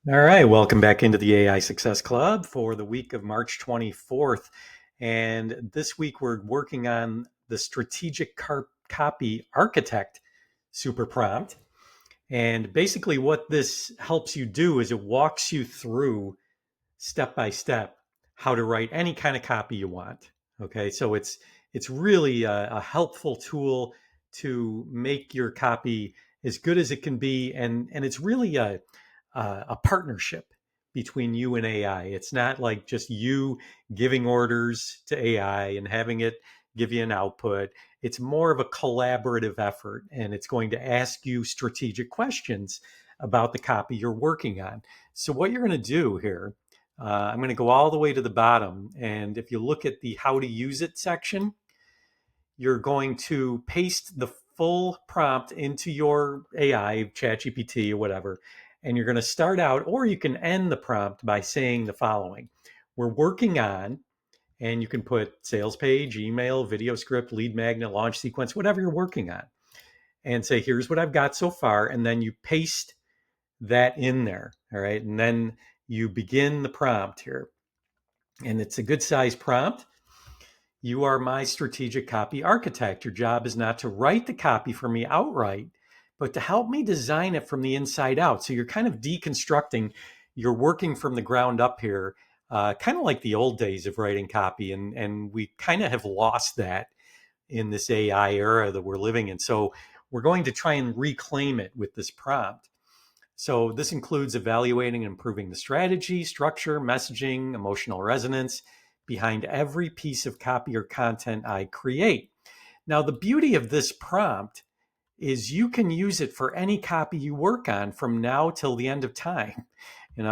All right, welcome back into the AI Success Club for the week of March 24th. And this week we're working on the strategic copy architect SuperPrompt. And basically, what this helps you do is it walks you through step by step how to write any kind of copy you want. Okay, so it's really a helpful tool to make your copy as good as it can be, and it's really a partnership between you and AI. It's not like just you giving orders to AI and having it give you an output. It's more of a collaborative effort, and it's going to ask you strategic questions about the copy you're working on. So what you're going to do here, I'm going to go all the way to the bottom. And if you look at the how to use it section, you're going to paste the full prompt into your AI, ChatGPT or whatever. And you're going to start out, or you can end the prompt by saying the following: we're working on, and you can put sales page, email, video script, lead magnet, launch sequence, whatever you're working on, and say, here's what I've got so far. And then you paste that in there. All right. And then you begin the prompt here. And it's a good size prompt. You are my strategic copy architect. Your job is not to write the copy for me outright, but to help me design it from the inside out. So you're kind of deconstructing, you're working from the ground up here, kind of like the old days of writing copy. And we kind of have lost that in this AI era that we're living in. So we're going to try and reclaim it with this prompt. So this includes evaluating and improving the strategy, structure, messaging, emotional resonance behind every piece of copy or content I create. Now, the beauty of this prompt is you can use it for any copy you work on from now till the end of time.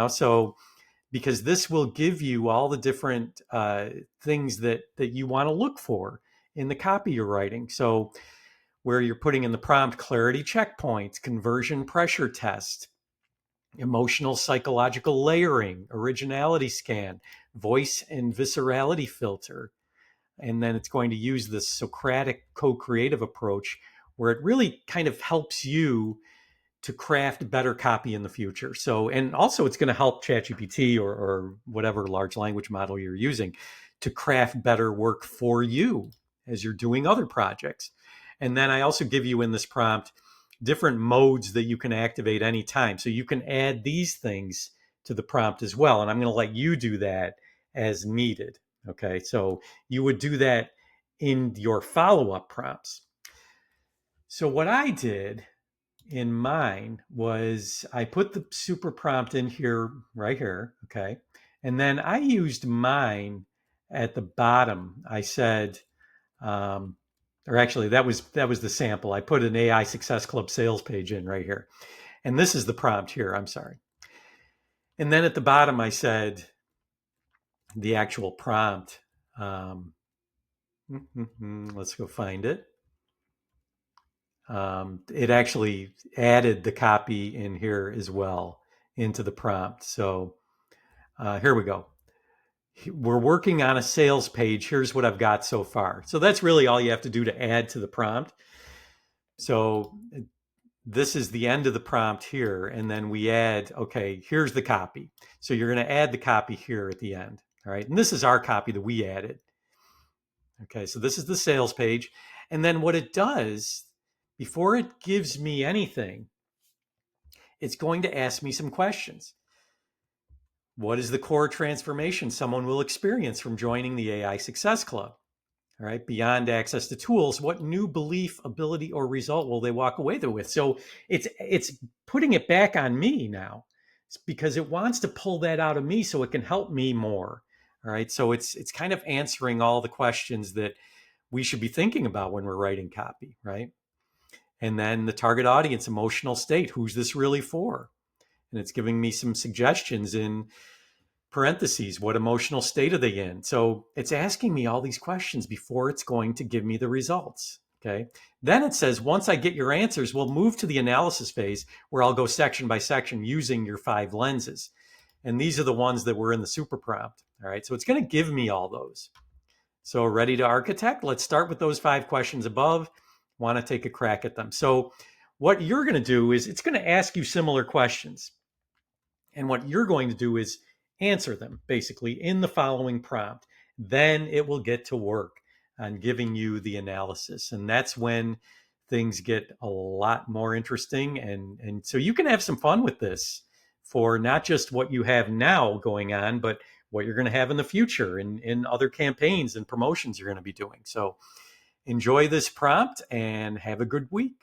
So because this will give you all the different things that you want to look for in the copy you're writing. So where you're putting in the prompt clarity checkpoints, conversion pressure test, emotional psychological layering, originality scan, voice and viscerality filter. And then it's going to use this Socratic co-creative approach where it really kind of helps you to craft better copy in the future. So, and also it's going to help ChatGPT or whatever large language model you're using to craft better work for you as you're doing other projects. And then I also give you in this prompt different modes that you can activate anytime. So you can add these things to the prompt as well. And I'm going to let you do that as needed. Okay. So you would do that in your follow-up prompts. So what I did in mine was I put the super prompt in here, right here. Okay. And then I used mine at the bottom. I said, or actually that was the sample. I put an AI Success Club sales page in right here. And this is the prompt here. I'm sorry. And then at the bottom, I said the actual prompt. Let's go find it. It actually added the copy in here as well into the prompt. So here we go. We're working on a sales page. Here's what I've got so far. So that's really all you have to do to add to the prompt. So this is the end of the prompt here. And then we add, okay, here's the copy. So you're going to add the copy here at the end. All right. And this is our copy that we added. Okay. So this is the sales page. And then what it does, before it gives me anything, it's going to ask me some questions. What is the core transformation someone will experience from joining the AI Success Club? All right, beyond access to tools, what new belief, ability, or result will they walk away with? So it's putting it back on me now, because it wants to pull that out of me so it can help me more. All right, so it's kind of answering all the questions that we should be thinking about when we're writing copy, right? And then the target audience, emotional state, who's this really for? And it's giving me some suggestions in parentheses, what emotional state are they in? So it's asking me all these questions before it's going to give me the results. Okay. Then it says, once I get your answers, we'll move to the analysis phase where I'll go section by section using your 5 lenses. And these are the ones that were in the super prompt. All right. So it's going to give me all those. So ready to architect? Let's start with those 5 questions above. Want to take a crack at them. So what you're going to do is it's going to ask you similar questions. And what you're going to do is answer them basically in the following prompt. Then it will get to work on giving you the analysis. And that's when things get a lot more interesting. And so you can have some fun with this for not just what you have now going on, but what you're going to have in the future in other campaigns and promotions you're going to be doing. So enjoy this prompt and have a good week.